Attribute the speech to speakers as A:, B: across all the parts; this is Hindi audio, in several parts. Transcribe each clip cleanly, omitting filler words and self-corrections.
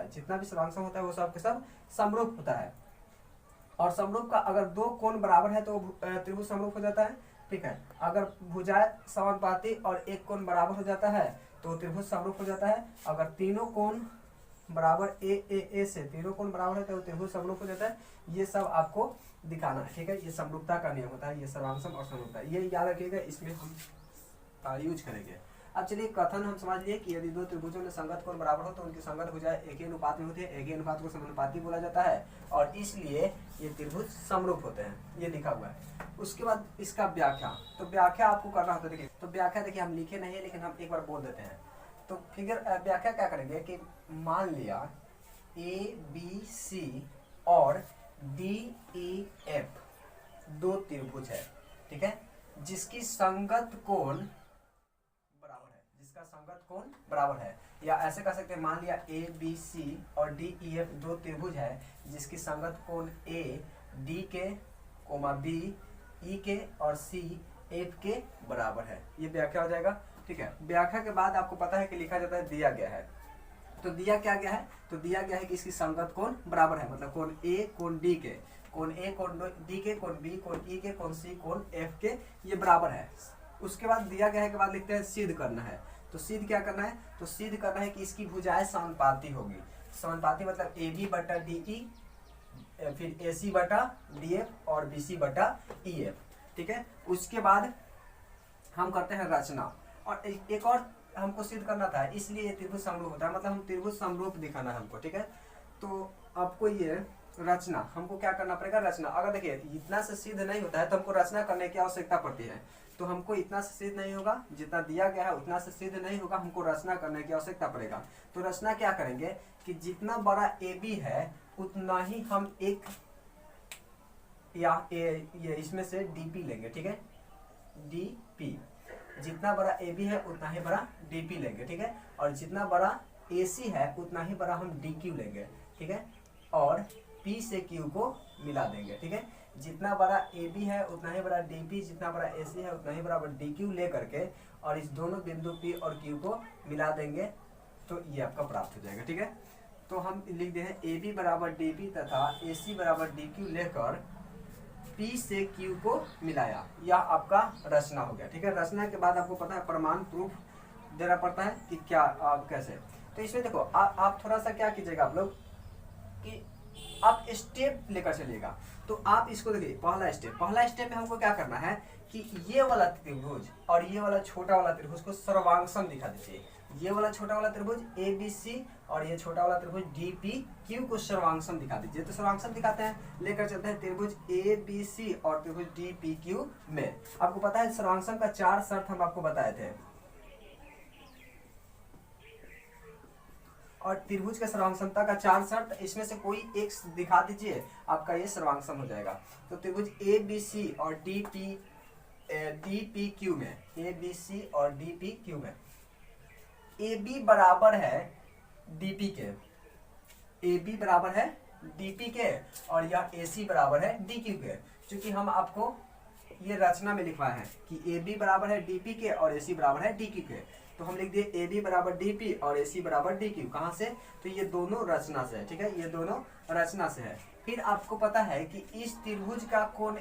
A: है, जितना भी सर्वांगसम होता है वो सब के सब समरूप होता है। और समरूप का अगर दो कोण बराबर है तो त्रिभुज समरूप हो जाता है, ठीक है। अगर भुजाएं समानुपाती और एक कोण बराबर हो जाता है तो त्रिभुज समरूप हो जाता है। अगर तीनों कोण बराबर ए से तीनों कोण बराबर है तो त्रिभुज समरूप हो जाता है। ये सब आपको दिखाना है, ठीक है। ये समरूपता का नियम होता है, ये सर्वांगसम और समरूपता, ये याद रखिएगा, इसमें हम यूज करेंगे। अब चलिए कथन हम समझ लिए कि यदि दो त्रिभुजों में संगत कोण बराबर हो तो उनकी संगत भुजाएं एक ही अनुपात में होती है, एक ही अनुपात को समानुपाती बोला जाता है और इसलिए ये त्रिभुज समरूप होते हैं, ये लिखा हुआ है। उसके बाद इसका व्याख्या, तो व्याख्या आपको करना होता है। देखिए तो व्याख्या देखिए हम लिखे नहीं है लेकिन हम एक बार बोल देते हैं। तो फिगर व्याख्या क्या करेंगे कि मान लिया ए बी सी और डी ई एफ दो त्रिभुज है, ठीक है, जिसकी संगत कोण बराबर है, जिसका संगत कोण बराबर है। या ऐसे कह सकते हैं, मान लिया ए बी सी और डी ई एफ दो त्रिभुज है जिसकी संगत कोण ए डी के कोमा बी ई के और सी एफ के बराबर है। ये व्याख्या हो जाएगा, ठीक है। व्याख्या के बाद आपको पता है कि लिखा जाता है दिया गया है। तो दिया क्या गया है, तो दिया गया है कि इसकी संगत कोण बराबर है, मतलब कोण ए कोण डी के, कोण ए कोण डी के, कोण बी कोण ई के, कोण सी कोण एफ के, ये बराबर है। उसके बाद दिया गया है के बाद लिखते हैं सिद्ध करना है। तो सिद्ध क्या करना है, तो सिद्ध करना है कि इसकी भुजाएं समानुपाती होगी। समानुपाती मतलब ए बी बटा डी ई, फिर ए सी बटा डी एफ और बी सी बटा ई एफ, ठीक है। उसके बाद हम करते हैं रचना, और एक और हमको सिद्ध करना था, इसलिए ये त्रिभुज समरूप होता है, मतलब हम त्रिभुज समरूप दिखाना है हमको, ठीक है। तो आपको ये रचना हमको क्या करना पड़ेगा, रचना। अगर देखिए इतना से सिद्ध नहीं होता है तो हमको रचना करने की आवश्यकता पड़ती है। तो हमको इतना से सिद्ध नहीं होगा, जितना दिया गया है उतना से सिद्ध नहीं होगा, हमको रचना करने की आवश्यकता पड़ेगा। तो रचना क्या करेंगे कि जितना बड़ा ए बी है उतना ही हम एक या ये इसमें से डी पी लेंगे, ठीक है, डी पी। जितना बड़ा ए बी है उतना ही बड़ा डी पी लेंगे, ठीक है। और जितना बड़ा ए सी है उतना ही बड़ा हम डी क्यू लेंगे, ठीक है। और P से Q को मिला देंगे, ठीक है। जितना बड़ा AB है उतना ही बड़ा DP, जितना बड़ा AC है उतना ही बड़ा DQ ले करके और इस दोनों बिंदु P और Q को मिला देंगे तो ये आपका प्राप्त हो जाएगा, ठीक है। तो हम लिख दे हैं AB बराबर DP तथा AC बराबर DQ लेकर P से Q को मिलाया, यह आपका रचना हो गया, ठीक है। रचना के बाद आपको पता है प्रमाण प्रूफ देना पड़ता है कि क्या कैसे। तो इसमें देखो आप थोड़ा सा क्या कीजिएगा आप लोग कि आप स्टेप लेकर चलिएगा। तो आप इसको देखिए, पहला स्टेप में हमको क्या करना है कि ये वाला त्रिभुज और ये वाला छोटा वाला त्रिभुज को सर्वांगसम दिखा दीजिए। ये वाला छोटा वाला त्रिभुज ए बी सी और ये छोटा वाला त्रिभुज डी पी क्यू को सर्वांगसम दिखा दीजिए। तो सर्वांगसम दिखाते हैं, लेकर चलते हैं त्रिभुज ए बी सी और त्रिभुज डी पी क्यू में। आपको पता है सर्वांगसम का 4 शर्त हम आपको बताए थे, और त्रिभुज के सर्वांगसमता का 4 शर्त, इसमें से कोई एक दिखा दीजिए, आपका ये सर्वांगसम हो जाएगा। तो त्रिभुज ए बी सी और डी पी क्यू में, ए बी सी और डी पी क्यू में ए बी बराबर है डी पी के, ए बी बराबर है डी पी के और यह ए सी बराबर है डी क्यू के। चूंकि हम आपको ये रचना में लिखवाए हैं कि ए बी बराबर है डी पी के और ए सी बराबर है डी क्यू के, तो हम लिख दिए ए बी बराबर डी पी और ए सी बराबर डी क्यू। कहाँ से, तो ये दोनों रचना से है, ठीक है, ये दोनों रचना से है। फिर आपको पता है कि इस त्रिभुज का कोण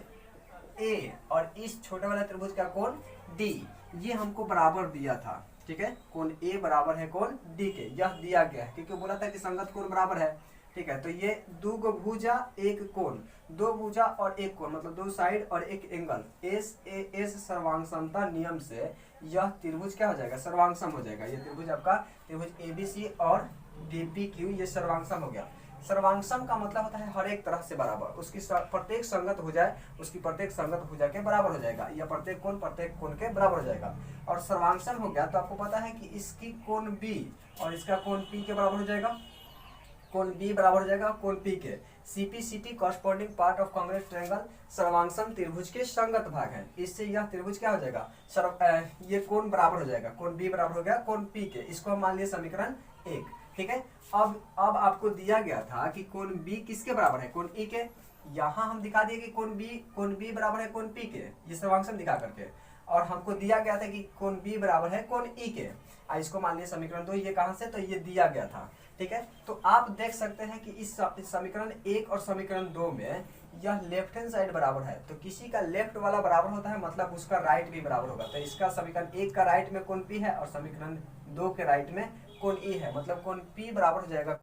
A: ए और इस छोटे वाला त्रिभुज का कोण डी, ये हमको बराबर दिया था, ठीक है। कोण ए बराबर है कोण डी के, यह दिया गया है क्योंकि बोला था कि संगत कोण बराबर है, ठीक है। तो ये दो भुजा एक कोण, दो भुजा और एक कोण मतलब दो साइड और एक एंगल, एस सर्वांगसमता नियम से यह त्रिभुज क्या हो जाएगा, सर्वांगसम हो जाएगा। ये त्रिभुज आपका त्रिभुज एबीसी और डीपीक्यू ये सर्वांगसम हो गया। सर्वांगसम का मतलब होता है हर एक तरह से बराबर, उसकी प्रत्येक संगत हो जाए, उसकी प्रत्येक संगत भुजा के बराबर हो जाएगा, या प्रत्येक कोण के बराबर हो जाएगा। और सर्वांगसम हो गया तो आपको पता है कि इसकी कोण बी और इसका कोण पी के बराबर हो जाएगा, कोण बी बराबर हो जाएगा कोण पी के। CP corresponding part of congruent triangle सर्वांगसम त्रिभुज के संगत भाग है। इससे यह त्रिभुज क्या हो जाएगा, ये कोण बराबर हो जाएगा, कोण बी बराबर हो गया कोण पी के। इसको हम मान लिए समीकरण 1, ठीक है। अब आपको दिया गया था कि कोण बी किसके बराबर है, कोण ई के। यहाँ हम दिखा दिए कि कोण बी बराबर है कोण पी के, ये सर्वांगसम दिखा करके। और हमको दिया गया था कि कोण बी बराबर है कोण ई के, इसको मान लिया समीकरण 2। ये कहाँ से, तो ये दिया गया था, ठीक है। तो आप देख सकते हैं कि इस समीकरण 1 और समीकरण 2 में यह लेफ्ट हैंड साइड बराबर है, तो किसी का लेफ्ट वाला बराबर होता है मतलब उसका राइट भी बराबर होगा। तो इसका समीकरण 1 का राइट में कोण P है और समीकरण 2 के राइट में कोण E है, मतलब कोण P बराबर हो जाएगा